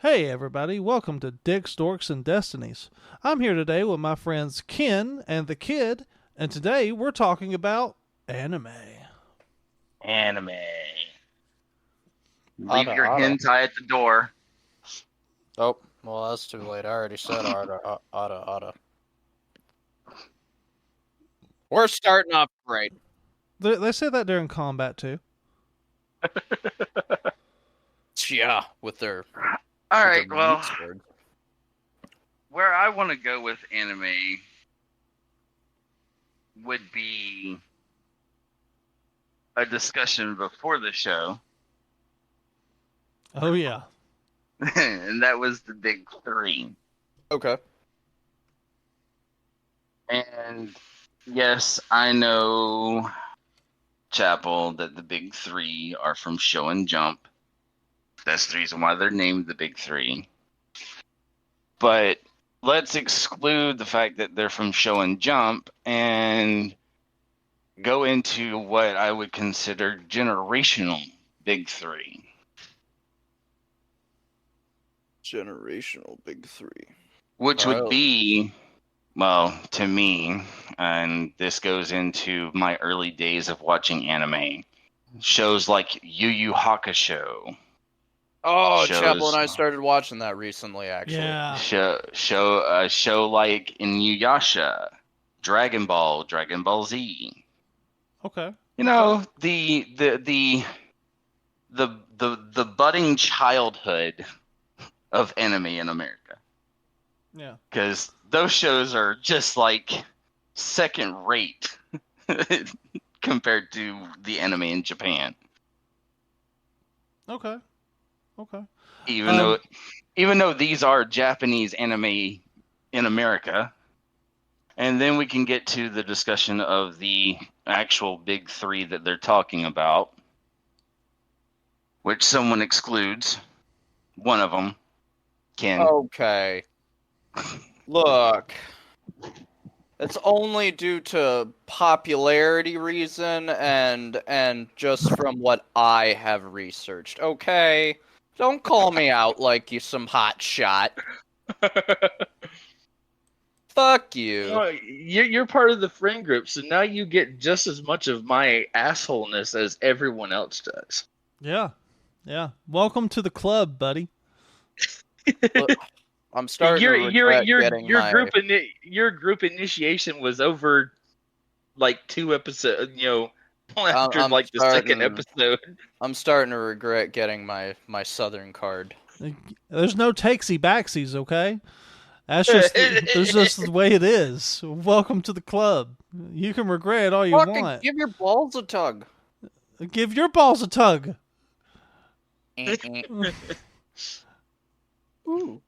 Hey everybody, welcome to Dicks, Dorks, and Destinies. I'm here today with my friends Ken and the Kid, and today we're talking about anime. Anime. Leave Otta, your otta. hentai at the door. Oh, well, that's too late. I already said otta, otta, otta. We're starting off great. They say that during combat too. Yeah, with their All with right, their well, meat sword. where I want to go with anime would be a discussion before the show, Oh yeah. and that was the big three. Okay. And yes, I know, Chapel, that the big three are from Show and Jump. That's the reason why they're named the big three. But let's exclude the fact that they're from Show and Jump and go into what I would consider generational big three. Generational big three. Which would Oh. be, well, to me, and this goes into my early days of watching anime, shows like Yu Yu Hakusho. Oh, Chapel Shows, and I started watching that recently, actually. Yeah. show like Inuyasha, Dragon Ball, Dragon Ball Z. Okay. You know, the budding childhood of anime in America, Yeah. because those shows are just like second rate compared to the anime in Japan. Okay. Okay. Even though these are Japanese anime in America, and then we can get to the discussion of the actual big three that they're talking about, which someone excludes. One of them, Ken. Okay. Look. It's only due to popularity reason and just from what I have researched. Okay? Don't call me out like you some hot shot. Fuck you. Oh, you're part of the friend group, so now you get just as much of my assholeness as everyone else does. Yeah. Yeah. Welcome to the club, buddy. Look, I'm starting to regret getting my... Your group initiation was over like 2 episodes, after I'm like the second starting episode. I'm starting to regret getting my Southern card. There's no takesy backsies, okay? That's just the way it is. Welcome to the club. You can regret all you Fucking want. give your balls a tug. Give your balls a tug. Ooh.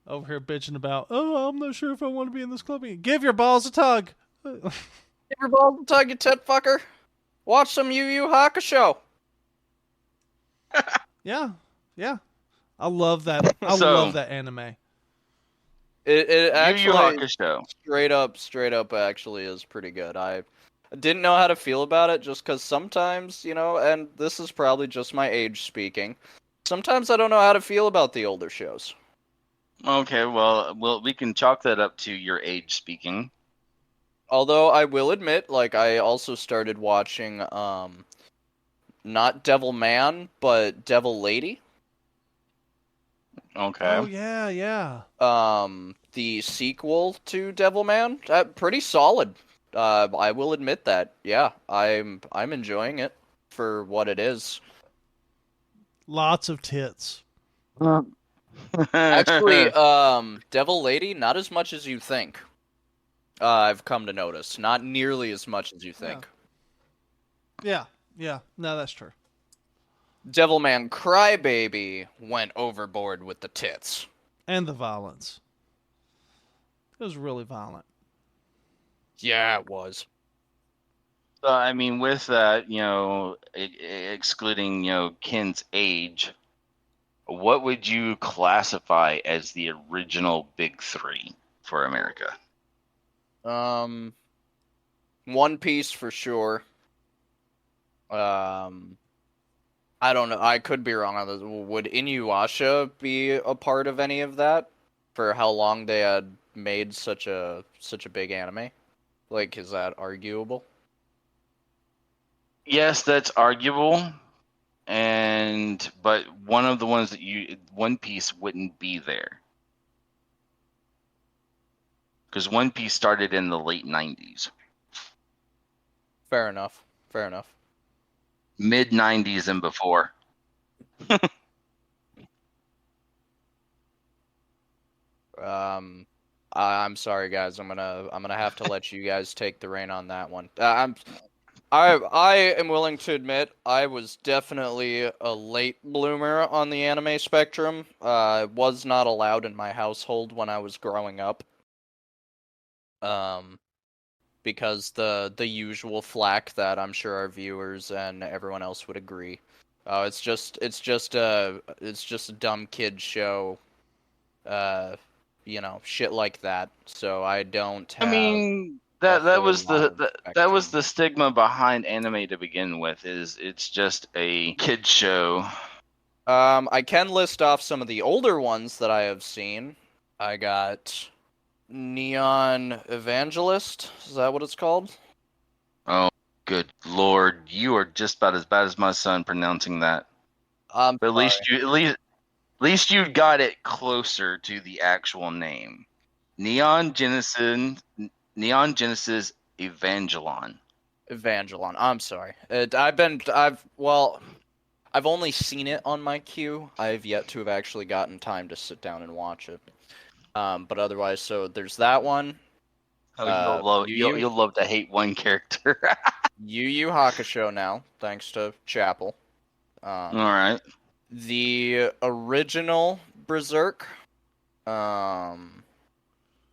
Over here bitching about, oh, I'm not sure if I want to be in this club. Give your balls a tug. Give your balls a tug, you tit fucker. Watch some Yu Yu Hakusho. Yeah, yeah. I love that. I So- love that anime. It Yu Yu actually Hakusho. straight up actually is pretty good. I didn't know how to feel about it just because sometimes, and this is probably just my age speaking. Sometimes I don't know how to feel about the older shows. Okay, well, we can chalk that up to your age speaking. Although I will admit, like, I also started watching, not Devil Man, but Devil Lady. Okay. Oh yeah, yeah. The sequel to Devil Man, pretty solid. I will admit that. Yeah, I'm enjoying it for what it is. Lots of tits. Actually, Devil Lady, not as much as you think. I've come to notice, not nearly as much as you think. Yeah, yeah. No, that's true. Devilman Crybaby went overboard with the tits. And the violence. It was really violent. Yeah, it was. I mean, with that, excluding, Ken's age, what would you classify as the original big three for America? One Piece for sure. I don't know. I could be wrong on this. Would Inuyasha be a part of any of that? For how long they had made such a big anime? Like, is that arguable? Yes, that's arguable. But one of the ones that One Piece wouldn't be there. Because One Piece started in the late 90s. Fair enough. Fair enough. Mid 90s and before. I'm sorry, guys. I'm gonna have to let you guys take the reign on that one. I am willing to admit I was definitely a late bloomer on the anime spectrum. Was not allowed in my household when I was growing up. Because the usual flack that I'm sure our viewers and everyone else would agree. It's just a dumb kid show. Shit like that. So I don't have. I mean, a that was whole lot that was spectrum. the stigma behind anime to begin with. Is it's just a kid show. I can list off some of the older ones that I have seen. I got Neon Evangelist. Is that what it's called? Oh, good lord! You are just about as bad as my son pronouncing that. But at least you got it closer to the actual name. Neon Genesis Evangelon. Evangelon. I'm sorry. I've only seen it on my queue. I've yet to have actually gotten time to sit down and watch it. But otherwise, so there's that one. Oh, you'll love to hate one character. Yu Yu Hakusho now, thanks to Chapel. All right. The original Berserk,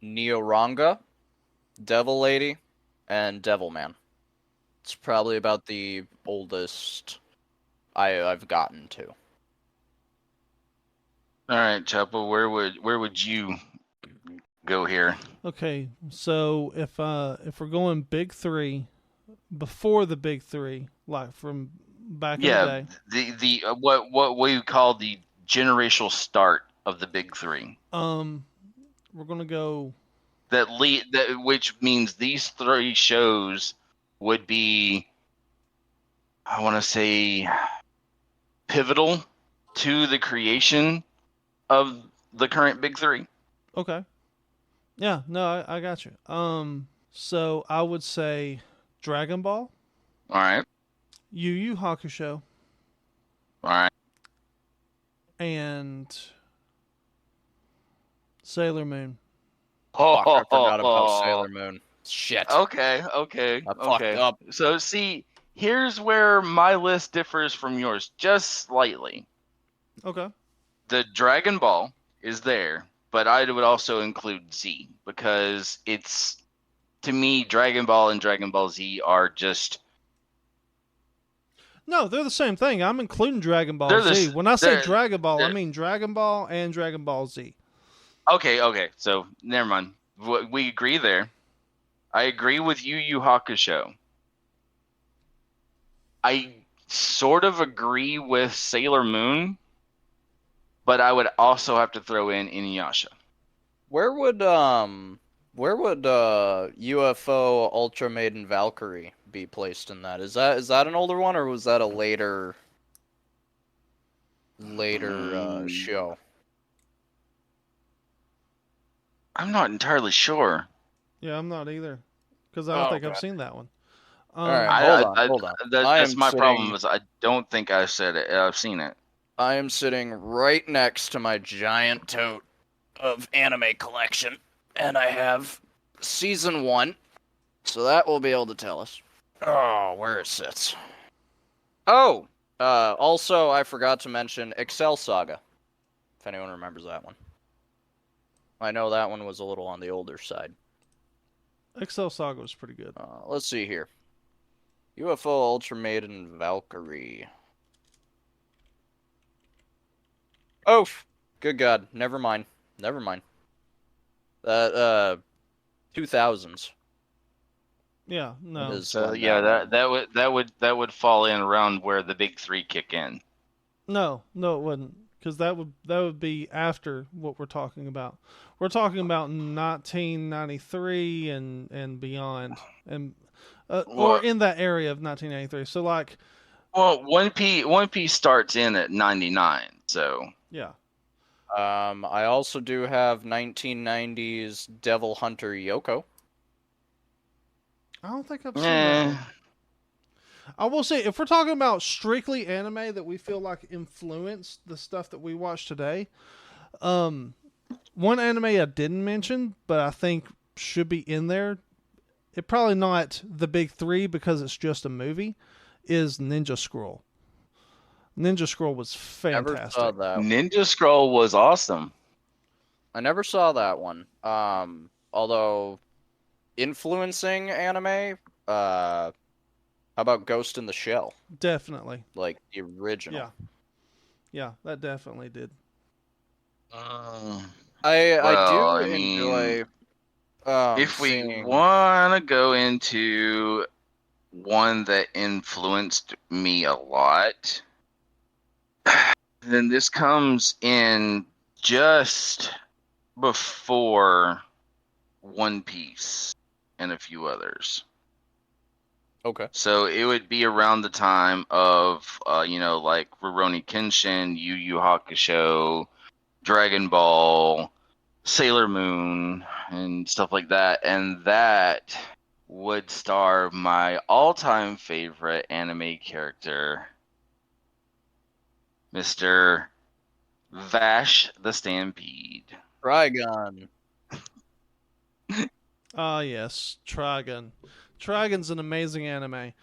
Neoranga, Devil Lady, and Devilman. It's probably about the oldest I've gotten to. All right, Chapel. Where would you go here? Okay, so if we're going big three, before the big three, like from back in the day. the what we call the generational start of the big three. We're gonna go. Which means these three shows would be, I want to say, pivotal to the creation of the current big three. Okay. Yeah, no, I got you. So I would say Dragon Ball, All right. Yu Yu Hakusho, All right. and Sailor Moon. Fuck, I forgot about Sailor Moon. Shit. Okay. I fucked up. So see, here's where my list differs from yours just slightly. Okay. The Dragon Ball is there, but I would also include Z because it's, to me, Dragon Ball and Dragon Ball Z are just. No, they're the same thing. I'm including Dragon Ball Z. When I say Dragon Ball, I mean Dragon Ball and Dragon Ball Z. Okay. So never mind. We agree there. I agree with Yu Yu Hakusho. I sort of agree with Sailor Moon, but I would also have to throw in Inuyasha. Where would UFO Ultra Maiden Valkyrie be placed in that? Is that an older one, or was that a later show? I'm not entirely sure. Yeah, I'm not either, because I don't think I've seen that one. All right, hold on. That's my problem. Is I don't think I've seen it. I am sitting right next to my giant tote of anime collection, and I have season 1, so that will be able to tell us. Oh, where it sits. Oh, also I forgot to mention Excel Saga, if anyone remembers that one. I know that one was a little on the older side. Excel Saga was pretty good. Let's see here. UFO Ultra Maiden Valkyrie. Oh, good God. Never mind. That 2000s. Yeah, no. So yeah, that would fall in around where the big three kick in. No, it wouldn't, because that would be after what we're talking about. We're talking about 1993 and beyond, and or Well, in that area of 1993. So like, One Piece starts in at 99, so yeah, I also do have 1990s Devil Hunter Yoko. I don't think I've seen that eh. one. I will say, if we're talking about strictly anime that we feel like influenced the stuff that we watch today, um, one anime I didn't mention, but I think should be in there. It probably not the big three because it's just a movie. Is Ninja Scroll. Ninja Scroll was Never fantastic. saw that. Ninja Scroll was awesome. I never saw that one. Although influencing anime, how about Ghost in the Shell? Definitely. Like the original. Yeah. Yeah, that definitely did. I do I mean, enjoy if we seeing... want to go into one that influenced me a lot, then this comes in just before One Piece and a few others. Okay. So it would be around the time of, like Rurouni Kenshin, Yu Yu Hakusho, Dragon Ball, Sailor Moon, and stuff like that. And that would star my all-time favorite anime character, Mr. Vash the Stampede. Trigun. Ah, yes, Trigun. Trigun's an amazing anime,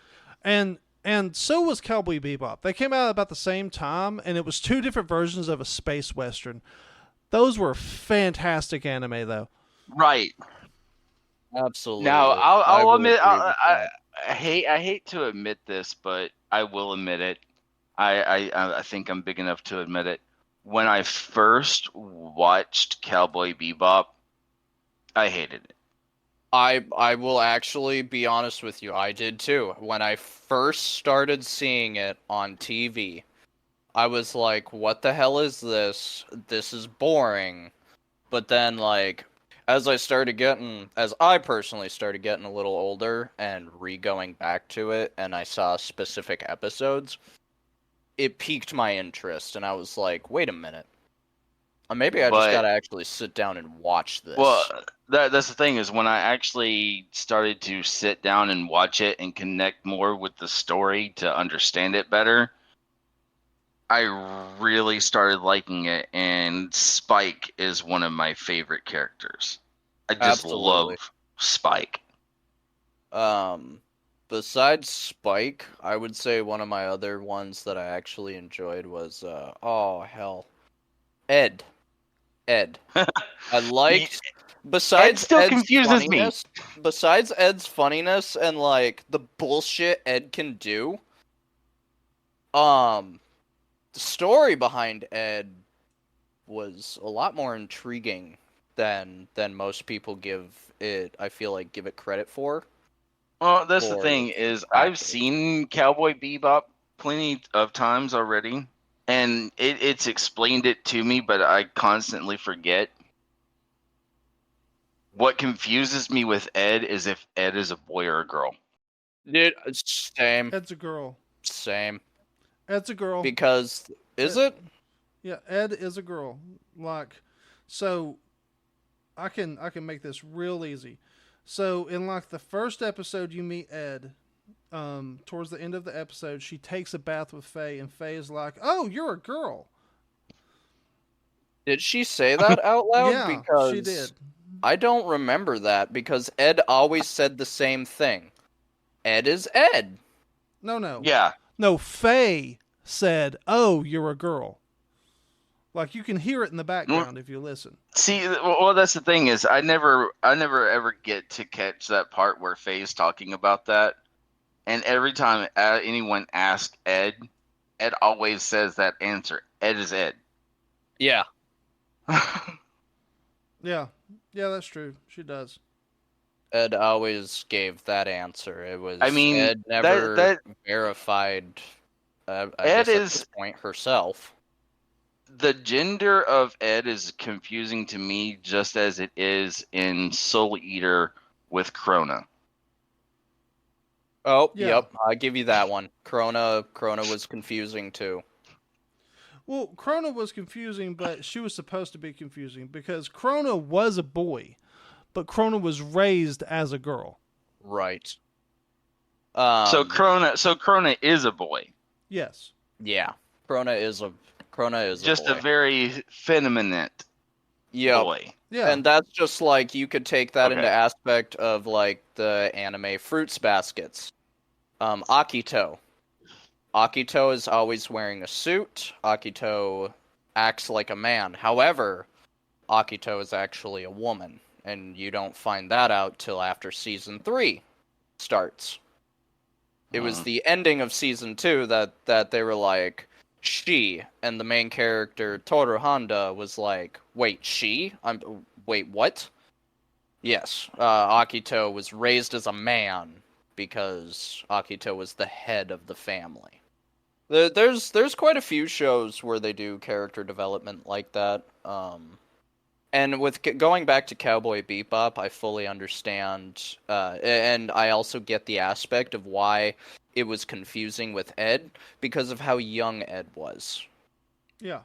and so was Cowboy Bebop. They came out about the same time, and it was two different versions of a space western. Those were fantastic anime, though. Right. Absolutely. Now, I I'll will admit, agree with I that. hate to admit this, but I will admit it. I think I'm big enough to admit it. When I first watched Cowboy Bebop, I hated it. I will actually be honest with you. I did too. When I first started seeing it on TV, I was like, what the hell is this? This is boring. But then, like, as I personally started getting a little older and re-going back to it, and I saw specific episodes, it piqued my interest, and I was like, wait a minute. Maybe I just But gotta actually sit down and watch this. well, that's the thing is when I actually started to sit down and watch it and connect more with the story to understand it better, I really started liking it, and Spike is one of my favorite characters. I just Absolutely. love Spike. Besides Spike, I would say one of my other ones that I actually enjoyed was, Ed. I liked, Ed still confuses me. Besides Ed's funniness and, like, the bullshit Ed can do, the story behind Ed was a lot more intriguing than most people I feel like give it credit for. Well, that's the thing is I've seen Cowboy Bebop plenty of times already, and it's explained it to me, but I constantly forget. What confuses me with Ed is if Ed is a boy or a girl. Dude, same. Ed's a girl. Same. Ed's a girl. Because, is it? Yeah, Ed is a girl. Like, so I can make this real easy. So in like the first episode, you meet Ed. Towards the end of the episode, she takes a bath with Faye, and Faye is like, "Oh, you're a girl." Did she say that out loud? Yeah, because she did. I don't remember that because Ed always said the same thing. Ed is Ed. No. Yeah. No, Faye said, "Oh, you're a girl." Like you can hear it in the background if you listen. See, well, that's the thing is I never ever get to catch that part where Faye's talking about that. And every time anyone asks Ed, Ed always says that answer. Ed is Ed. Yeah. Yeah, that's true. She does. Ed always gave that answer. It was I mean, Ed never verified I Ed guess at is this point herself. the gender of Ed is confusing to me, just as it is in Soul Eater with Krona. Oh, Yeah. yep, I give you that one. Krona was confusing too. Well, Krona was confusing, but she was supposed to be confusing because Krona was a boy, but Krona was raised as a girl. Right. So Krona is a boy, Yes. Yeah, Krona is a just a boy. very feminine Yep. boy. Yeah. And that's just like you could take that into Okay. aspect of like the anime Fruits Baskets. Akito. Akito is always wearing a suit. Akito acts like a man. However, Akito is actually a woman, and you don't find that out till after season 3 starts. It was the ending of season 2 that they were like, she, and the main character Toru Honda was like, wait, she? Wait, what? Yes, Akito was raised as a man because Akito was the head of the family. There's quite a few shows where they do character development like that. And with going back to Cowboy Bebop, I fully understand, and I also get the aspect of why it was confusing with Ed because of how young Ed was. Yeah.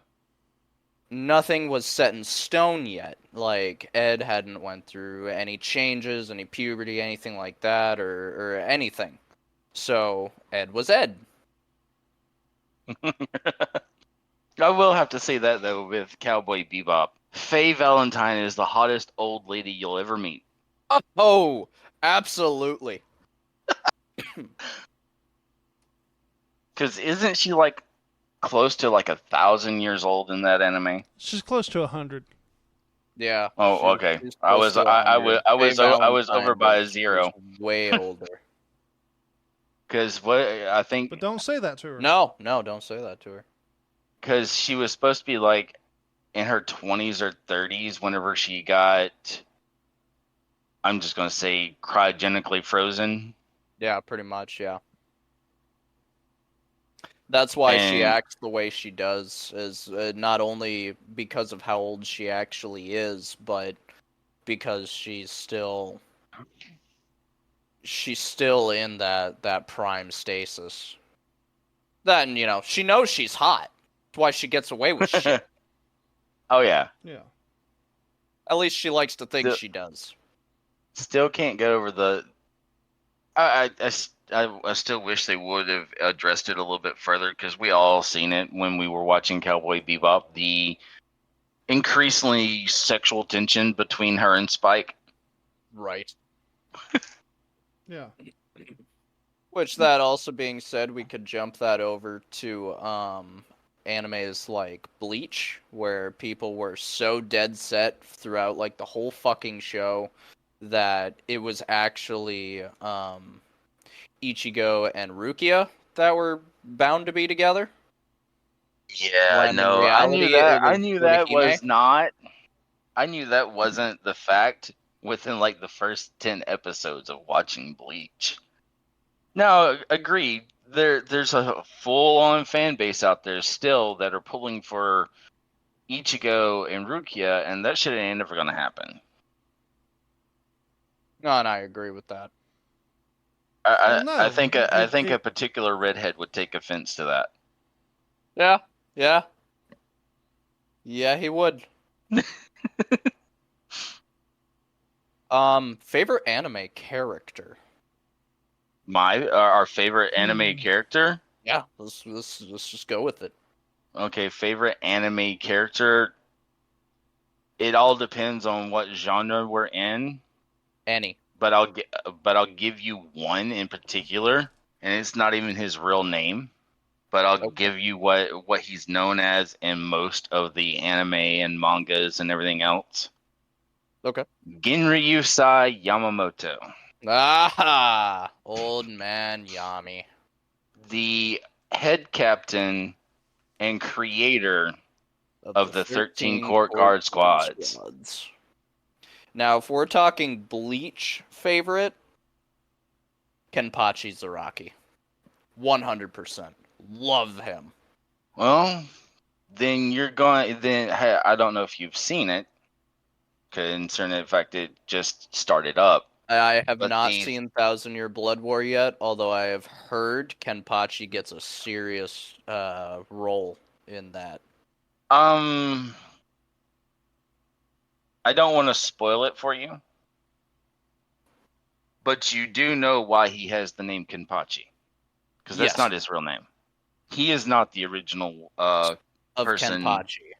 Nothing was set in stone yet. Like Ed hadn't went through any changes, any puberty, anything like that, or anything. So Ed was Ed. I will have to say that though with Cowboy Bebop, Faye Valentine is the hottest old lady you'll ever meet. Oh, absolutely. Because isn't she like close to like 1,000 years old in that anime? She's close to 100. Yeah. Oh, okay. She's I close was to 100. I was Faye over by a Valentine zero. was way older. Because what I think, But don't say that to her. No, don't say that to her. because she was supposed to be like in her 20s or 30s whenever she got, I'm just gonna say, cryogenically frozen. Yeah, pretty much, yeah. That's why she And- acts the way she does, is not only because of how old she actually is, but because she's still in that prime stasis. Then, she knows she's hot. That's why she gets away with shit. Oh yeah. Yeah. At least she likes to think The- she does. Still can't get over the. I still wish they would have addressed it a little bit further because we all seen it when we were watching Cowboy Bebop. The increasingly sexual tension between her and Spike. Right. Yeah. Which, that also being said, we could jump that over to animes like Bleach, where people were so dead set throughout like the whole fucking show that it was actually Ichigo and Rukia that were bound to be together. Yeah, When in no, reality, it I was knew that Urahime. was not. I knew that wasn't the fact within like the first 10 episodes of watching Bleach. No, agreed. There's a full-on fan base out there still that are pulling for Ichigo and Rukia, and that shit ain't never gonna happen. No, and I agree with that. I No, I think I it- think a it- particular redhead would take offense to that. Yeah. Yeah, he would. Favorite anime character? Our favorite anime character. Yeah, let's just go with it. Okay, favorite anime character. It all depends on what genre we're in, Annie. but I'll give you one in particular, and it's not even his real name, but I'll Okay. give you what he's known as in most of the anime and mangas and everything else. Okay. Genryusai Yamamoto, Ah, old man Yami. the head captain and creator of the 13 Court Guard squads. Now, if we're talking Bleach favorite, Kenpachi Zaraki. 100%. Love him. Well, then you're going. Then I don't know if you've seen it, concerning the fact it just started up. I have But not the- seen Thousand Year Blood War yet, although I have heard Kenpachi gets a serious role in that. I don't want to spoil it for you, but you do know why he has the name Kenpachi, because that's Yes. not his real name. He is not the original Of person Kenpachi,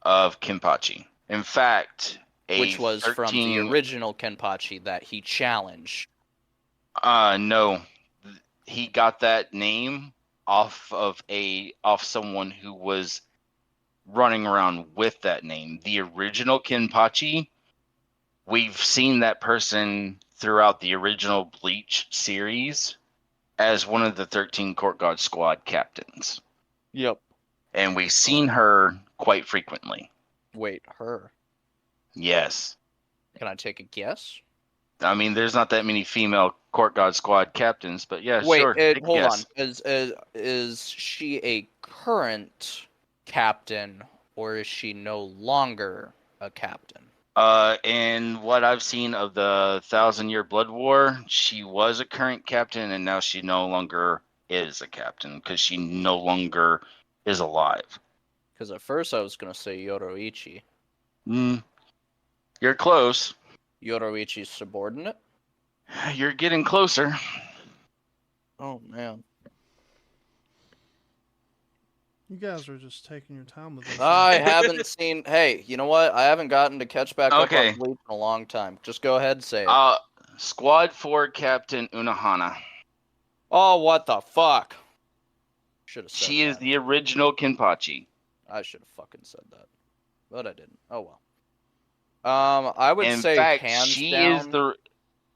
of Kenpachi. In fact, which was from the 13 original Kenpachi that he challenged. No, he got that name off someone who was running around with that name. The original Kenpachi, we've seen that person throughout the original Bleach series as one of the 13 Court Guard Squad captains. Yep. And we've seen her quite frequently. Wait, her. Yes. Can I take a guess? I mean, there's not that many female Court Guard Squad captains, but yeah, Wait, sure. take a hold on. guess. Is she a current captain, or is she no longer a captain? In what I've seen of the 1,000-Year Blood War, she was a current captain, and now she no longer is a captain because she no longer is alive. Because at first I was gonna say Yoroichi. You're close. Yoroichi's subordinate? You're getting closer. Oh man. You guys are just taking your time with this. I haven't seen. Hey, you know what? I haven't gotten to catch back up Okay. on Bleach in a long time. Just go ahead and say it. Squad 4 Captain Unohana. Oh, what the fuck? Should have said She that. is the original Kenpachi. I should have fucking said that, but I didn't. Oh well. I would In say fact, hands she down. is the.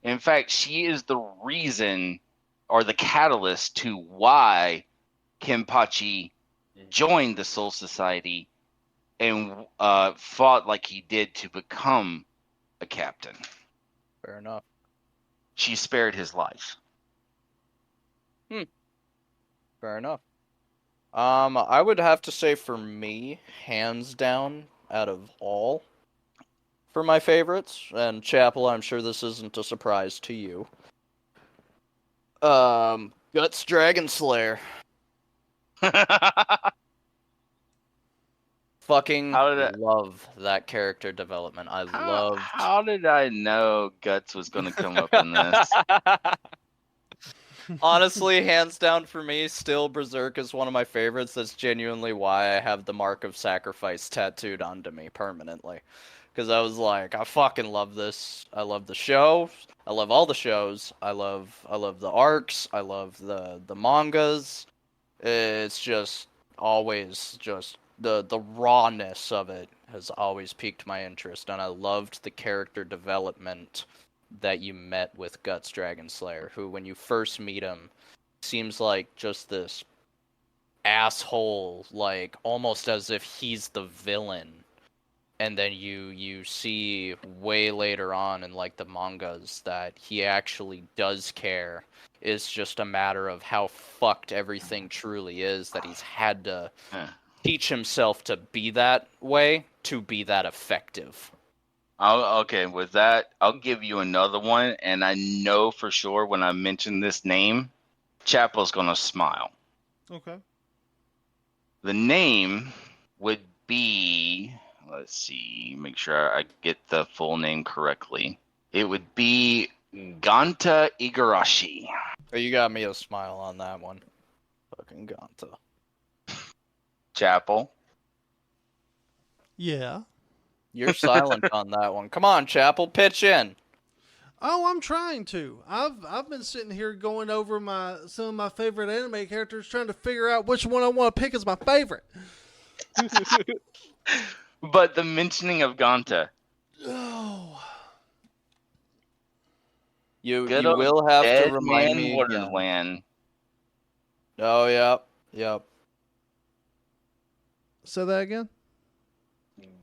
In fact, she is the reason or the catalyst to why Kenpachi joined the Soul Society and fought like he did to become a captain. Fair enough. She spared his life. Fair enough. I would have to say for me, hands down, out of all, for my favorites, and Chapel, I'm sure this isn't a surprise to you. Guts Dragon Slayer. Fucking How did love that character development. I loved. How did I know Guts was going to come up in this? Honestly, hands down for me, still Berserk is one of my favorites. That's genuinely why I have the Mark of Sacrifice tattooed onto me permanently. Because I was like, I fucking love this. I love the show. I love all the shows. I love the arcs. I love the mangas. It's just always just the rawness of it has always piqued my interest, and I loved the character development that you met with Guts Dragon Slayer, who, when you first meet him, seems like just this asshole, like almost as if he's the villain. And then you see way later on in like the mangas that he actually does care. It's just a matter of how fucked everything truly is, that he's had to teach himself to be that way, to be that effective. Okay, with that, I'll give you another one, and I know for sure when I mention this name, Chapel's gonna smile. Okay. The name would be, let's see, make sure I get the full name correctly. It would be Ganta Igarashi. Oh, you got me a smile on that one. Fucking Ganta. Chapel. Yeah. You're silent on that one. Come on, Chapel, pitch in. Oh, I'm trying to. I've been sitting here going over some of my favorite anime characters, trying to figure out which one I want to pick as my favorite. But the mentioning of Ganta. Oh. You Good old will have Dead to remind Man me again. Wonderland. Oh, yep. Say that again?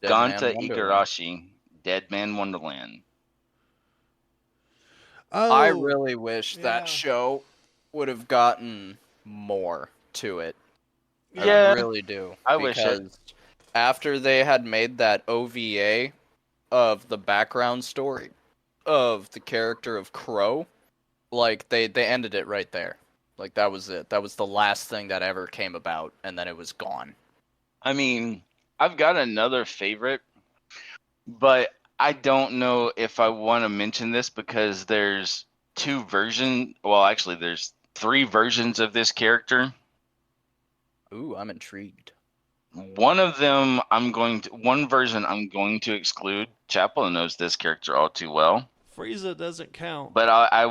Dead Man Ganta Wonderland. Igarashi. Dead Man Wonderland. Oh, I really wish yeah. that show would have gotten more to it. I Yeah, really do. I wish it. Because after they had made that OVA of the background story of the character of Crow, like they ended it right there. Like that was it. That was the last thing that ever came about, and then it was gone. I mean, I've got another favorite, but I don't know if I want to mention this because there's two versions. Well, actually, there's three versions of this character. Ooh, I'm intrigued. One of them, one version I'm going to exclude. Chapel knows this character all too well, Frieza doesn't count. but I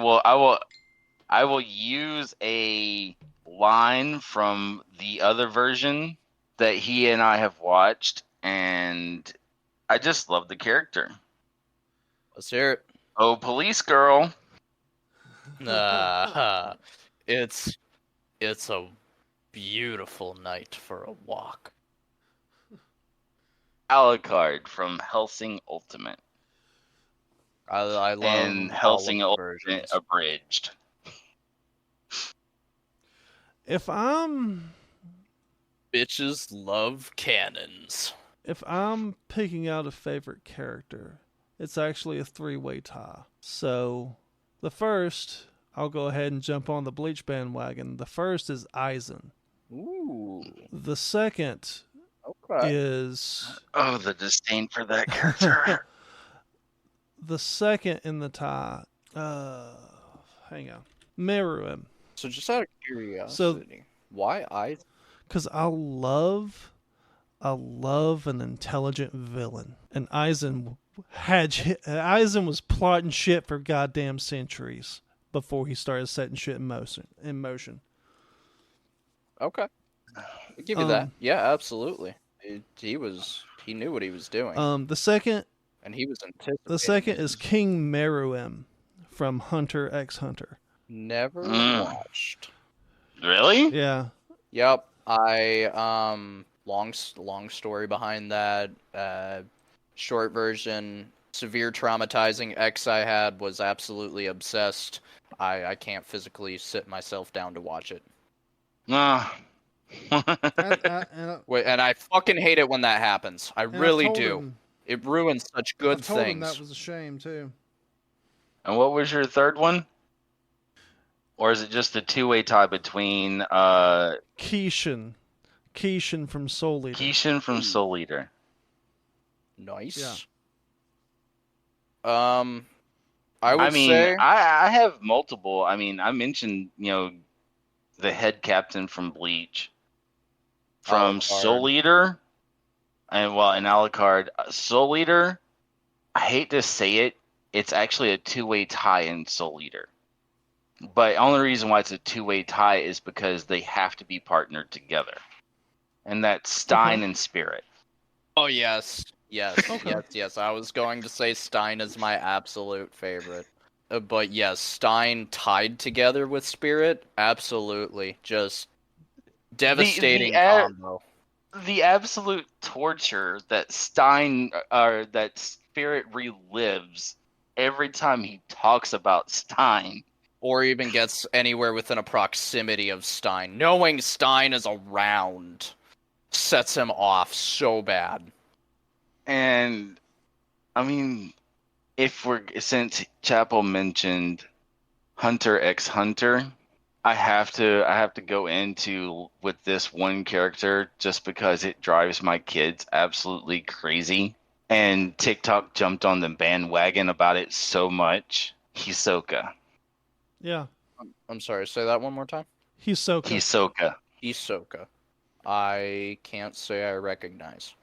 will use a line from the other version that he and I have watched, and I just love the character. Let's hear it. Oh, police girl. It's a beautiful night for a walk. Alucard from Helsing Ultimate I love and all Helsing of the Ultimate versions. Abridged. If I'm Bitches love cannons. picking out a favorite character, it's actually a three-way tie. So the first, I'll go ahead and jump on the Bleach bandwagon. The first is Aizen. Ooh. The second Okay. is Oh, the disdain for that character. the second in the tie. Hang on, Meruem. So just out of curiosity, why I? Because I love an intelligent villain, and Aizen was plotting shit for goddamn centuries before he started setting shit in motion. Okay. I'll give you that. Yeah, absolutely. He knew what he was doing, The second and he was anticipating. the second is this. King Meruem from Hunter x Hunter. Never Mm. watched. Really? Yeah. Yep. I long story behind that. Short version. Severe traumatizing ex I had was absolutely obsessed. I can't physically sit myself down to watch it. No. Wait, and I fucking hate it when that happens. I really do. Him, It ruins such good I told him things. that was a shame too. And what was your third one? Or is it just a two-way tie between Kishin from Soul Eater. Kishin from Soul Eater? Nice. Yeah. I would mean, say I have multiple. I mean, I mentioned, the head captain from Bleach, from Alucard. Soul Eater, and Alucard. Soul Eater, I hate to say it, it's actually a two-way tie in Soul Eater. But only reason why it's a two-way tie is because they have to be partnered together. And that's Stein and Spirit. Oh yes, Okay. yes. I was going to say Stein is my absolute favorite, but yes, Stein tied together with Spirit, absolutely, just devastating combo. The absolute torture that that Spirit relives every time he talks about Stein. Or even gets anywhere within a proximity of Stein. Knowing Stein is around sets him off so bad. And I mean, since Chapel mentioned Hunter x Hunter, I have to go into with this one character just because it drives my kids absolutely crazy. And TikTok jumped on the bandwagon about it so much. Hisoka. Yeah. I'm sorry, say that one more time. Hisoka. Hisoka. I can't say I recognize.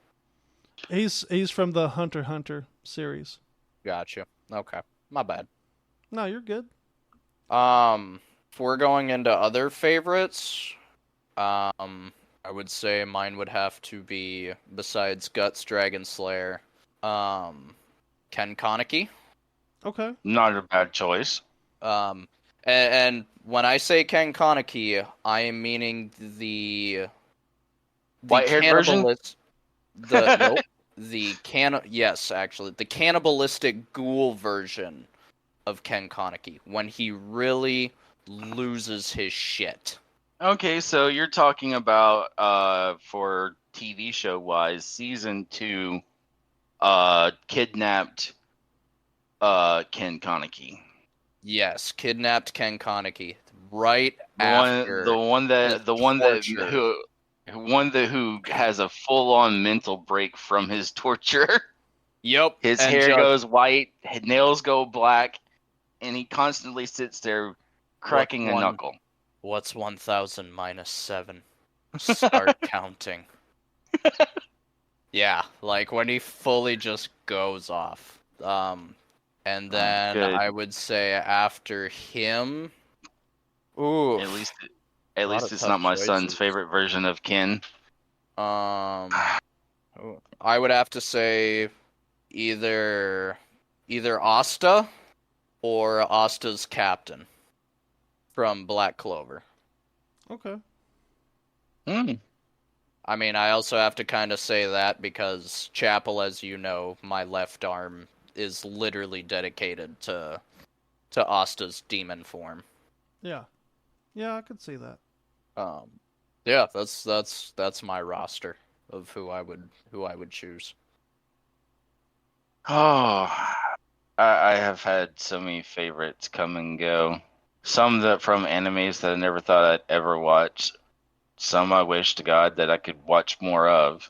He's from the Hunter x Hunter series. Gotcha. Okay. My bad. No, you're good. If we're going into other favorites, I would say mine would have to be, besides Guts Dragon Slayer, Ken Kaneki. Okay. Not a bad choice. And when I say Ken Kaneki, I am meaning the White-haired version? Yes, actually, the cannibalistic ghoul version of Ken Kaneki, when he really loses his shit. Okay, so you're talking about for TV show wise, season 2 kidnapped Ken Kaneki. Yes, kidnapped Ken Kaneki right The after one that torture. who has a full on mental break from his torture. Yep, His and hair just goes white, his nails go black, and he constantly sits there cracking a knuckle. What's 1,000 minus 7? Start counting. Yeah, like when he fully just goes off. And then Good. I would say after him, ooh, At least lot of it's tough not my choices. son's favorite version of Ken. I would have to say either Asta or Asta's captain from Black Clover. Okay. Hmm. I mean, I also have to kind of say that because Chapel, as you know, my left arm is literally dedicated to Asta's demon form. Yeah. Yeah, I could see that. Yeah, that's my roster of who I would choose. Oh, I have had so many favorites come and go. Some that from animes that I never thought I'd ever watch. Some I wish to God that I could watch more of.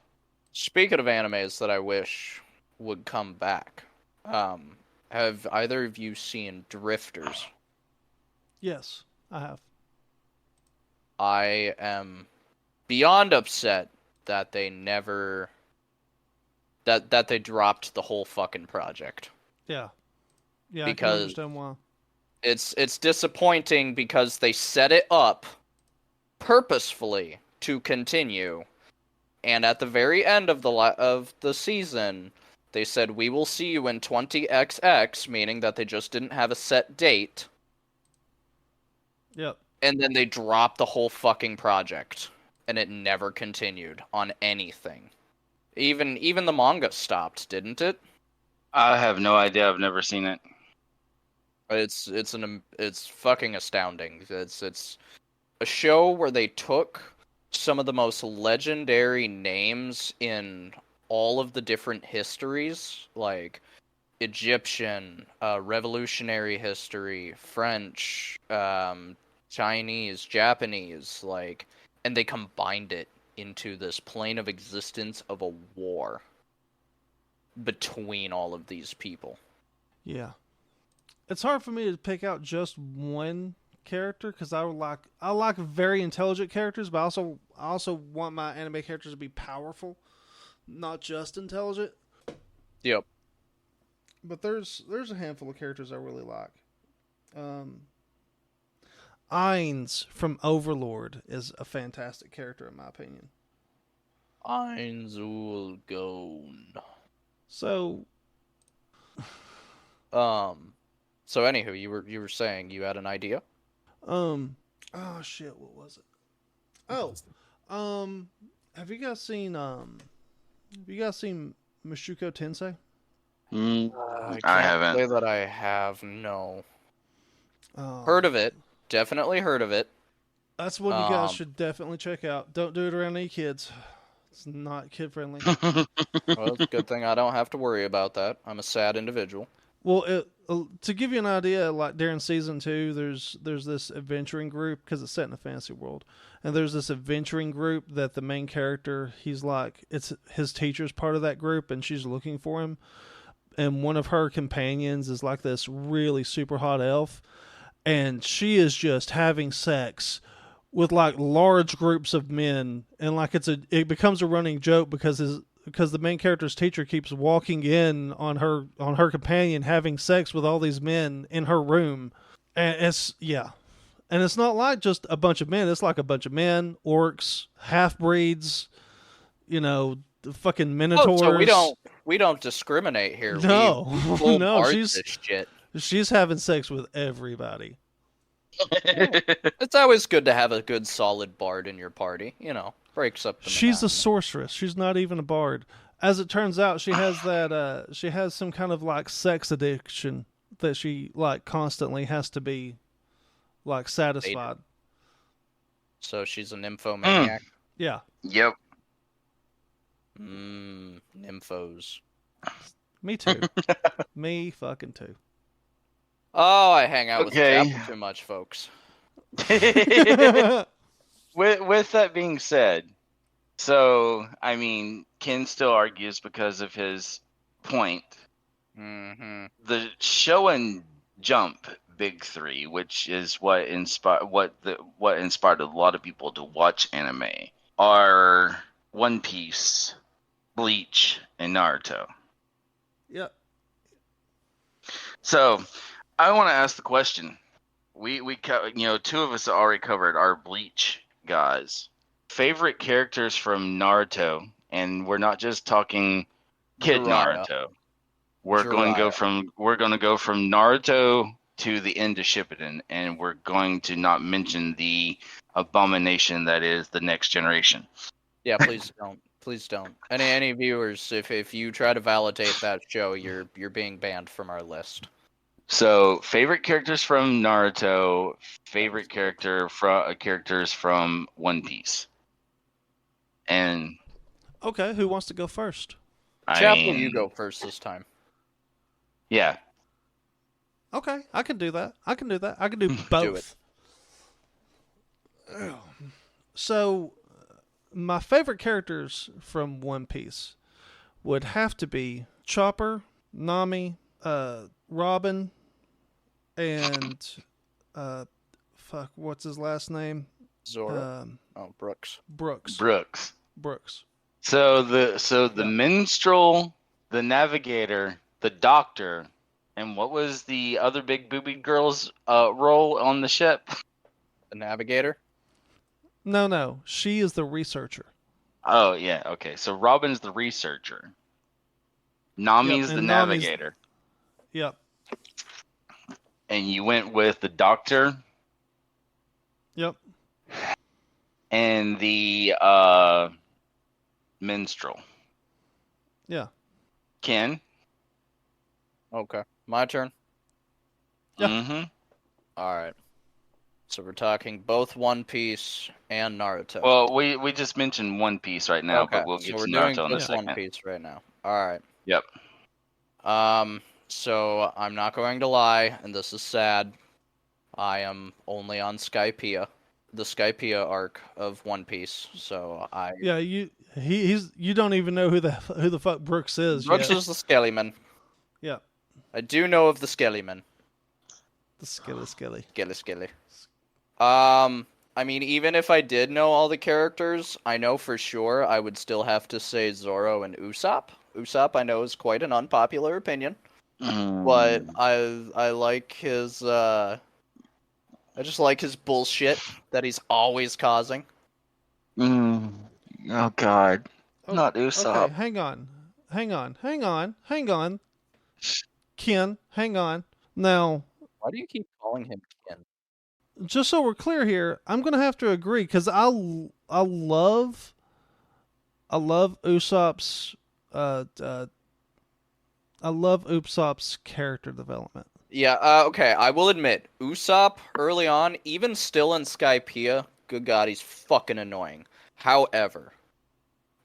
Speaking of animes that I wish would come back, have either of you seen Drifters? Yes, I have. I am beyond upset that they never that they dropped the whole fucking project. Yeah. Yeah, Because- I can understand why. It's disappointing because they set it up purposefully to continue, and at the very end of the season, they said we will see you in 20XX, meaning that they just didn't have a set date, Yep. and then they dropped the whole fucking project, and it never continued on anything. Even the manga stopped, didn't it? I have no idea. I've never seen it. It's fucking astounding. It's a show where they took some of the most legendary names in all of the different histories, like Egyptian, revolutionary history, French, Chinese, Japanese, like, and they combined it into this plane of existence of a war between all of these people. Yeah. It's hard for me to pick out just one character because I like very intelligent characters, but I also want my anime characters to be powerful, not just intelligent. Yep. But there's a handful of characters I really like. Ainz from Overlord is a fantastic character in my opinion. Einzul Gone. So So anywho, you were saying you had an idea? oh shit, what was it? Have you guys seen Mushoku Tensei? I haven't. Say that I have. No. Oh, Heard of it. Definitely heard of it. That's one you guys should definitely check out. Don't do it around any kids. It's not kid friendly. Well, it's a good thing I don't have to worry about that. I'm a sad individual. Well, to give you an idea, like during season 2, there's this adventuring group because it's set in a fantasy world, and there's this adventuring group that the main character, he's like, it's his teacher's part of that group, and she's looking for him, and one of her companions is like this really super hot elf, and she is just having sex with like large groups of men, and like it becomes a running joke because the main character's teacher keeps walking in on her companion having sex with all these men in her room, and it's not like just a bunch of men. It's like a bunch of men, orcs, half breeds, the fucking minotaurs. So we don't discriminate here. No, We full no, bard this shit. she's having sex with everybody. It's always good to have a good solid bard in your party. Breaks up the She's a monotony. sorceress. She's not even a bard. As it turns out, she has that. She has some kind of like sex addiction that she like constantly has to be like satisfied. So she's a nymphomaniac. Yeah. Yep. Nymphos. Me too. Me fucking too. Oh, I hang out with Okay. Chapel too much, folks. With that being said, so I mean, Ken still argues because of his point. Mm-hmm. The Show and Jump Big Three, which is what inspired a lot of people to watch anime, are One Piece, Bleach, and Naruto. Yep. So I want to ask the question. Two of us already covered our Bleach guys. Favorite characters from Naruto, and we're not just talking Kid Jiraiya. Naruto. We're going to go from Naruto to the end of Shippuden, and we're going to not mention the abomination that is the Next Generation. Yeah, please don't. Please don't. Any viewers, if you try to validate that show, you're being banned from our list. So, favorite characters from Naruto, favorite characters from One Piece. And Okay, who wants to go first? Chapel, you go first this time. Yeah. Okay, I can do that. I can do both. So, my favorite characters from One Piece would have to be Chopper, Nami, Robin, and what's his last name? Zoro. Brooks. Brooks. So the minstrel, the navigator, the doctor, and what was the other big booby girl's role on the ship? The navigator? No. She is the researcher. Oh, yeah. Okay. So Robin's the researcher. Nami's the navigator. Yep. And you went with the doctor? Yep. And the minstrel. Yeah. Ken? Okay. My turn? Yeah. Mm-hmm. Alright. So we're talking both One Piece and Naruto. Well, we just mentioned One Piece right now, okay. but we'll get so to we're doing Naruto in a just second. One Piece right now. Alright. Yep. So I'm not going to lie, and this is sad. I am only on Skypiea, the Skypiea arc of One Piece. So Yeah, you don't even know who the fuck Brooks is. Brooks yet. is the Skellyman. Yeah. I do know of the Skellyman. The Skelly. Skelly. I mean, even if I did know all the characters, I know for sure I would still have to say Zoro and Usopp. Usopp, I know, is quite an unpopular opinion, but I like his. I just like his bullshit that he's always causing. Oh God, not Usopp. Okay, hang on. Ken, hang on. Now, Why do you keep calling him Ken? just so we're clear here, I'm gonna have to agree because I love Usopp's character development. Yeah, okay, I will admit, Usopp, early on, even still in Skypiea, good god, he's fucking annoying. However,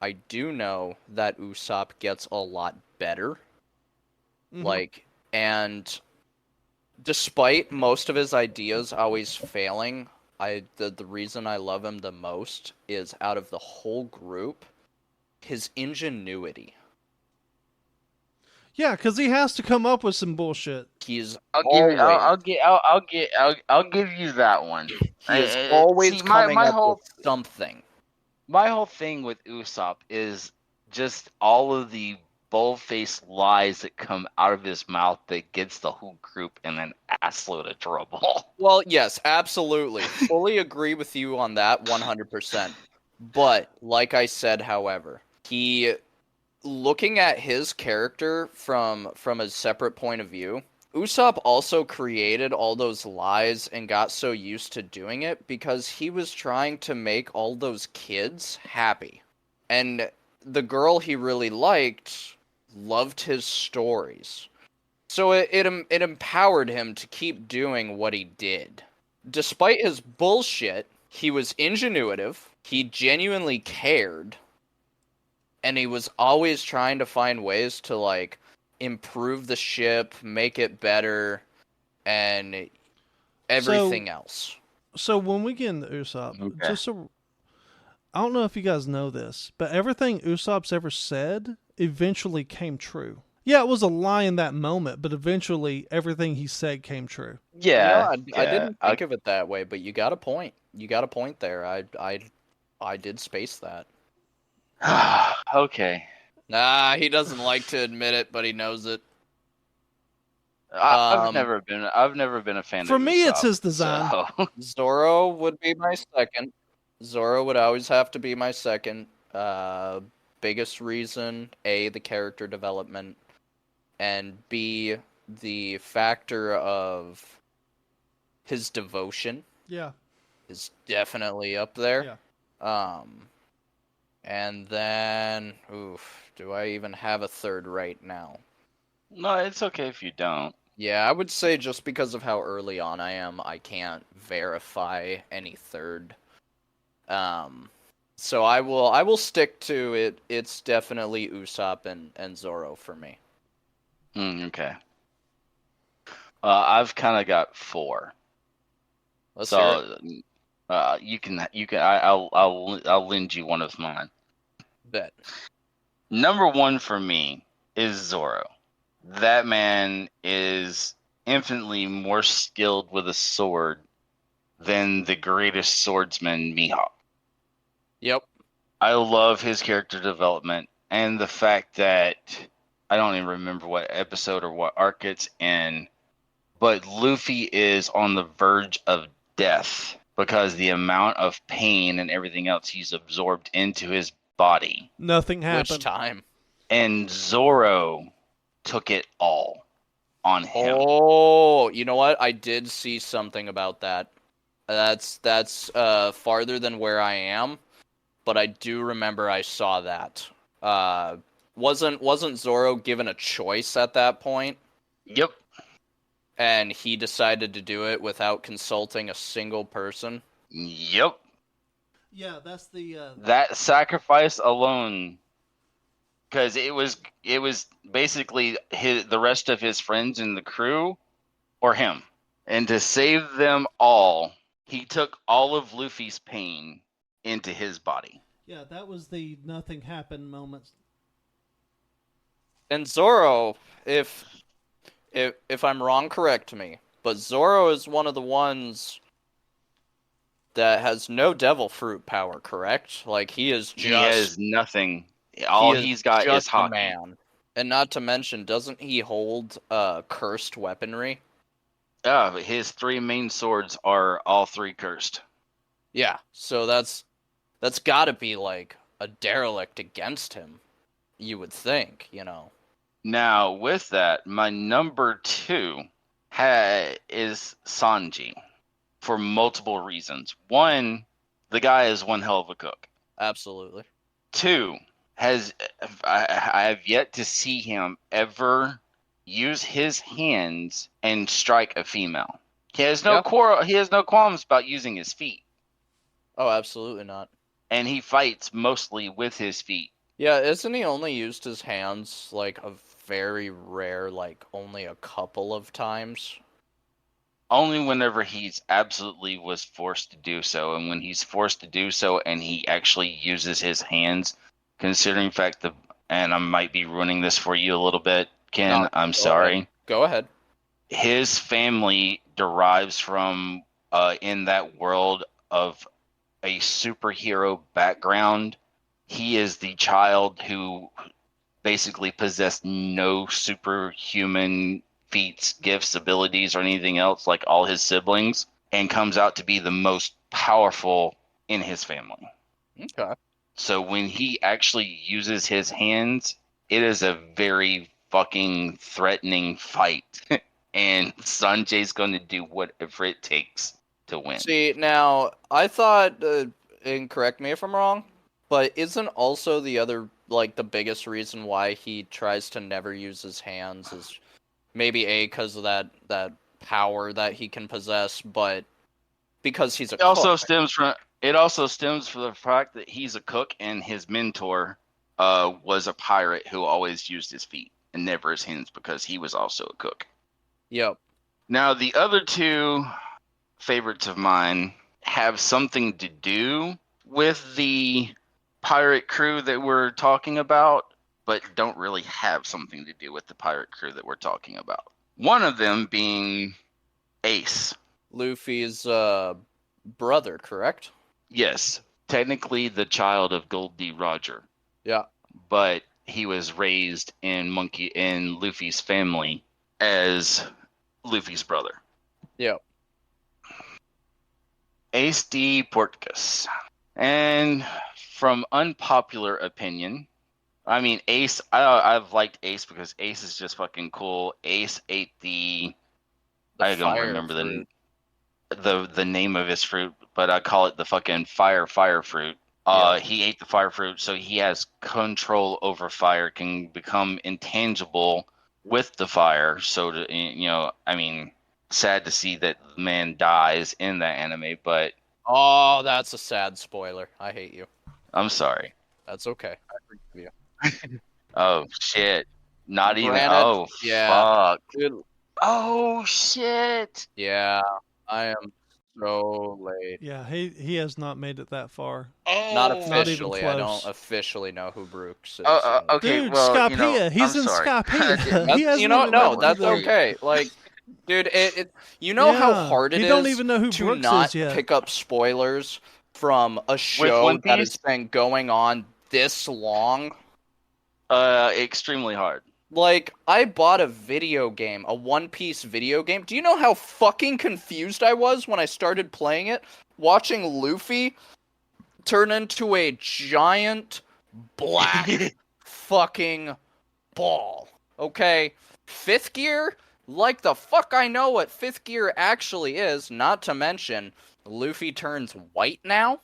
I do know that Usopp gets a lot better. Mhm. And despite most of his ideas always failing, the reason I love him the most is out of the whole group, his ingenuity. Yeah, because he has to come up with some bullshit. He's I'll give you that one. He is always coming up with something. My whole thing with Usopp is just all of the bold-faced lies that come out of his mouth that gets the whole group in an assload of trouble. Well, yes, absolutely. Fully agree with you on that 100%. But, like I said, however, looking at his character from a separate point of view, Usopp also created all those lies and got so used to doing it because he was trying to make all those kids happy. And the girl he really liked loved his stories. So it empowered him to keep doing what he did. Despite his bullshit, he was ingenuitive, he genuinely cared, and he was always trying to find ways to, like, improve the ship, make it better, and everything else. So when we get into Usopp, Okay. just so I don't know if you guys know this, but everything Usopp's ever said eventually came true. Yeah, it was a lie in that moment, but eventually everything he said came true. Yeah, I didn't think of it that way, but you got a point. You got a point there. I did space that. Okay. Nah, he doesn't like to admit it, but he knows it. I've never been a fan. For of me, it's Usopp, his design. so- Zoro would be my second. Zoro would always have to be my second. Biggest reason, A, the character development, and B, the factor of his devotion Yeah. is definitely up there. And then, do I even have a third right now? No, it's okay if you don't. Yeah, I would say just because of how early on I am, I can't verify any third. So I will stick to it. It's definitely Usopp and Zoro for me. Okay. I've kind of got 4. Let's hear it. You can. I'll lend you one of mine. Bet. Number 1 for me is Zoro. That man is infinitely more skilled with a sword than the greatest swordsman, Mihawk. Yep. I love his character development and the fact that I don't even remember what episode or what arc it's in, but Luffy is on the verge of death because the amount of pain and everything else he's absorbed into his body. Nothing happened. Which time? And Zoro took it all on him. Oh, you know what? I did see something about that. That's farther than where I am, but I do remember I saw that. Wasn't Zoro given a choice at that point? Yep. And he decided to do it without consulting a single person? Yep. Yeah, that's the That sacrifice alone, because it was basically the rest of his friends in the crew or him, and to save them all, he took all of Luffy's pain into his body. Yeah, that was the nothing happened moments. And Zoro, if I'm wrong, correct me, but Zoro is one of the ones that has no devil fruit power, correct? Like, he is just... He has nothing. All he's got is just a hockey. man. And not to mention, doesn't he hold cursed weaponry? Yeah, but his 3 main swords are all 3 cursed. Yeah, so that's gotta be, like, a derelict against him, you would think, you know. Now, with that, my number 2 is Sanji for multiple reasons. 1, the guy is one hell of a cook. Absolutely. 2, I have yet to see him ever use his hands and strike a female. He has no He has no qualms about using his feet, Oh, absolutely not. and he fights mostly with his feet. Yeah, isn't he only used his hands, like, a very rare, like, only a couple of times? Only whenever he's absolutely was forced to do so, and when he's forced to do so and he actually uses his hands, considering the fact that, and I might be ruining this for you a little bit, Ken, No, I'm sorry. Go ahead. His family derives from, in that world of a superhero background. He is the child who basically possessed no superhuman feats, gifts, abilities, or anything else like all his siblings, and comes out to be the most powerful in his family. Okay. So when he actually uses his hands, it is a very fucking threatening fight. And Sanjay's going to do whatever it takes to win. See, now, I thought, and correct me if I'm wrong, but isn't also the other, like, the biggest reason why he tries to never use his hands is maybe A, because of that power that he can possess, but because he's a It also cook. stems from the fact that he's a cook and his mentor was a pirate who always used his feet and never his hands because he was also a cook. Yep. Now, the other two favorites of mine have something to do with the pirate crew that we're talking about, but don't really have something to do with the pirate crew that we're talking about. One of them being Ace. Luffy's brother, correct? Yes, technically the child of Gold D. Roger, Yeah. but he was raised in Luffy's family as Luffy's brother. Yep. Ace D. Portcullis. And from unpopular opinion, I mean, Ace, I've liked Ace because Ace is just fucking cool. Ace ate I don't fire remember fruit. the name of his fruit, but I call it the fucking fire fruit. Yeah. He ate the fire fruit, so he has control over fire, can become intangible with the fire. So, I mean, sad to see that the man dies in that anime, but Oh, that's a sad spoiler. I hate you. I'm sorry. That's okay. I forgive you. Oh, shit. Not even. Granted, Oh, yeah. fuck. Dude, Oh, shit. yeah, I am so late. Yeah, he has not made it that far. Oh. Not even officially. I close. don't officially know who Brooks is. Okay, Dude, well, Skypea. He's I'm in sorry. Skypea. That's, He hasn't you know, even no, met that's the- okay. Like, dude, you know how Yeah, hard it he is don't even know who to Brooks not is yet. pick up spoilers from a show One that Piece? has been going on this long. Extremely hard. Like, I bought a video game, a One Piece video game. Do you know how fucking confused I was when I started playing it? Watching Luffy turn into a giant black fucking ball. Okay? Fifth gear? Like the fuck I know what fifth gear actually is, not to mention Luffy turns white now.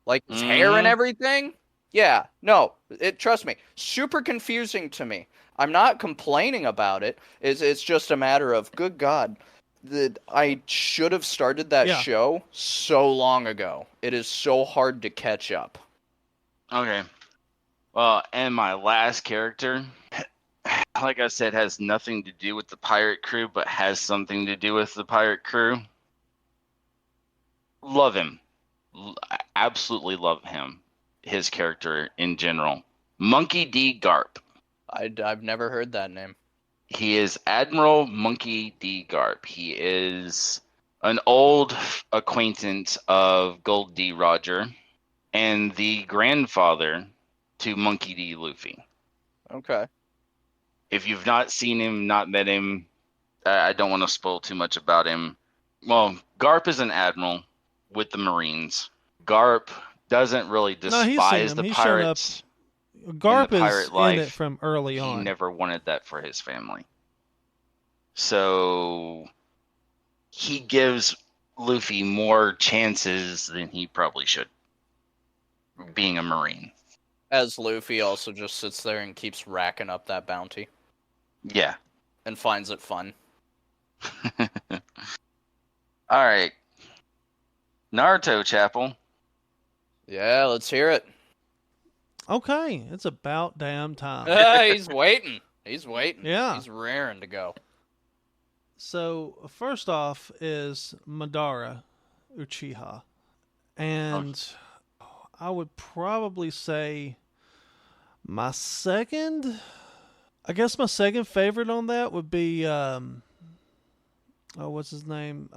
Like his hair and Mhm. everything. Yeah, no, trust me, super confusing to me. I'm not complaining about it. It's just a matter of, good God, that I should have started that Yeah. show so long ago. It is so hard to catch up. Okay. Well, and my last character, like I said, has nothing to do with the pirate crew, but has something to do with the pirate crew. Love him. Absolutely love him. His character in general. Monkey D. Garp. I've never heard that name. He is Admiral Monkey D. Garp. He is an old acquaintance of Gold D. Roger and the grandfather to Monkey D. Luffy. Okay. If you've not seen him, not met him, I don't want to spoil too much about him. Well, Garp is an admiral with the Marines. Garp doesn't really No, he's seen despise him. the He's shown up. pirates. Garp pirate is in life, it from early He on. never wanted that for his family. So he gives Luffy more chances than he probably should, being a Marine. As Luffy also just sits there and keeps racking up that bounty Yeah. and finds it fun. All right. Naruto, Chapel. Yeah, let's hear it. Okay, it's about damn time. He's waiting. He's waiting. Yeah. He's raring to go. So first off is Madara Uchiha, and I would probably say my second. I guess my second favorite on that would be what's his name?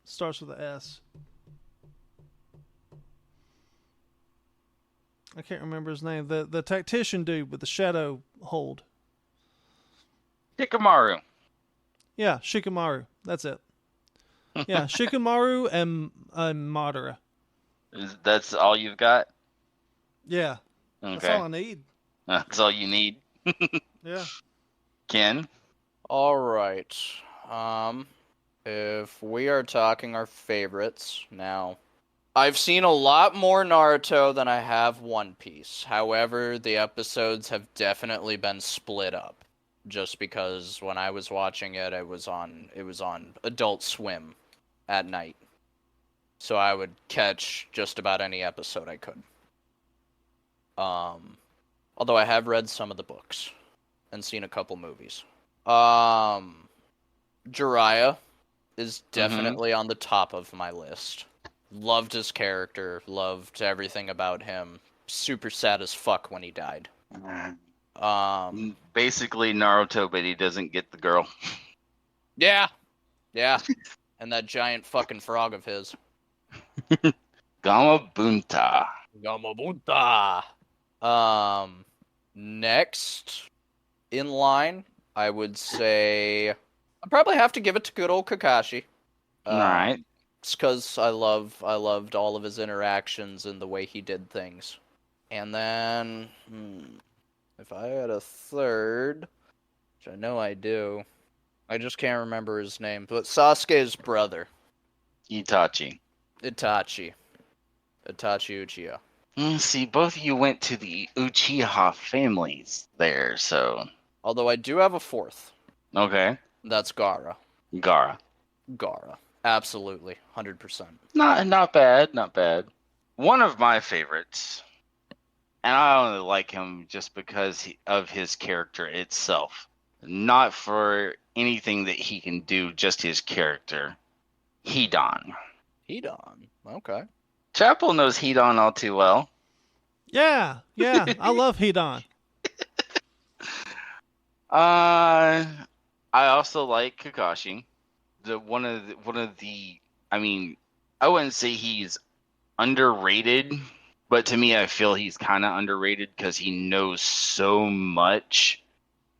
Starts with an S. I can't remember his name. The tactician dude with the shadow hold. Shikamaru. Yeah, Shikamaru. That's it. Yeah, Shikamaru and Madara. That's all you've got? Yeah, that's Okay. all I need. That's all you need. Yeah. Ken? All right. If we are talking our favorites now, I've seen a lot more Naruto than I have One Piece. However, the episodes have definitely been split up. Just because when I was watching it, it was on Adult Swim at night. so I would catch just about any episode I could. Although I have read some of the books and seen a couple movies. Jiraiya is definitely on the top of my list. Loved his character, loved everything about him. Super sad as fuck when he died. Basically Naruto, but he doesn't get the girl. Yeah. And that giant fucking frog of his. Gamabunta. Gamabunta. Next in line, I would say I'd probably have to give it to good old Kakashi. All right. It's because I loved all of his interactions and the way he did things. And then, if I had a third, which I know I do, I just can't remember his name, but Sasuke's brother, Itachi. Itachi Uchiha. See, both of you went to the Uchiha families there, so... Although I do have a fourth. Okay. That's Gaara. Gaara. Absolutely. 100%. Not bad. One of my favorites, and I only like him just because of his character itself. Not for anything that he can do, just his character. Hidan. Okay. Chapel knows Hidan all too well. Yeah, I love Hidan. I also like Kakashi. One of the I mean, I wouldn't say he's underrated, but to me I feel he's kind of underrated because he knows so much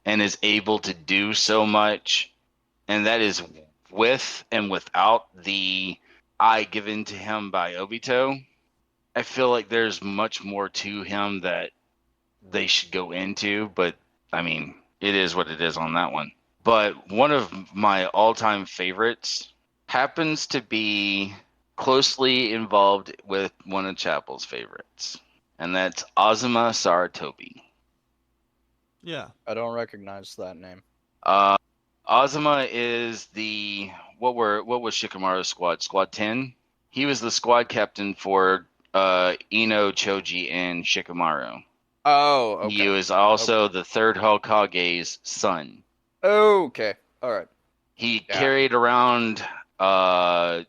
and is able to do so much, and that is with and without the eye given to him by Obito. I feel like there's much more to him that they should go into, but I mean, it is what it is on that one. But one of my all-time favorites happens to be closely involved with one of Chapel's favorites, and that's Azuma Saratobi. Yeah. I don't recognize that name. Azuma is the what was Shikamaru's squad? Squad 10? He was the squad captain for Ino, Choji, and Shikamaru. Oh, okay. He was also the third Hokage's son. Okay. All right. He carried around 2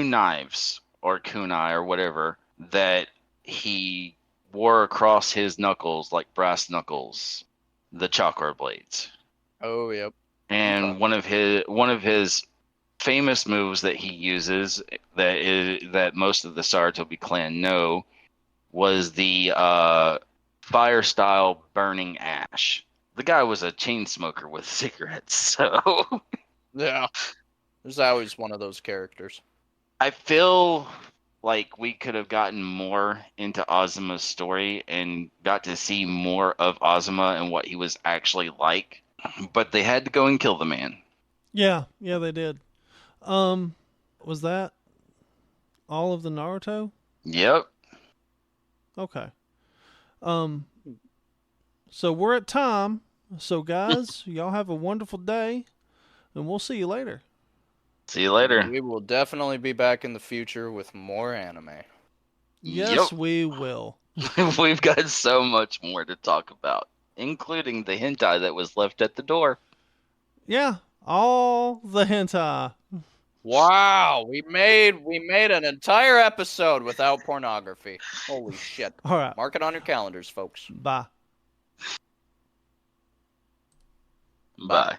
knives or kunai or whatever that he wore across his knuckles like brass knuckles, the chakra blades. Oh, yep. And one of his famous moves that he uses that most of the Saratobi clan know was the fire style burning ash. The guy was a chain smoker with cigarettes, so Yeah. There's always one of those characters. I feel like we could have gotten more into Azuma's story and got to see more of Azuma and what he was actually like, but they had to go and kill the man. Yeah, they did. Was that all of the Naruto? Yep. Okay. So we're at time. So guys, y'all have a wonderful day, and we'll see you later. See you later. We will definitely be back in the future with more anime. Yes, we will. We've got so much more to talk about, including the hentai that was left at the door. Yeah, all the hentai. Wow, we made an entire episode without pornography. Holy shit. All right. Mark it on your calendars, folks. Bye. Bye.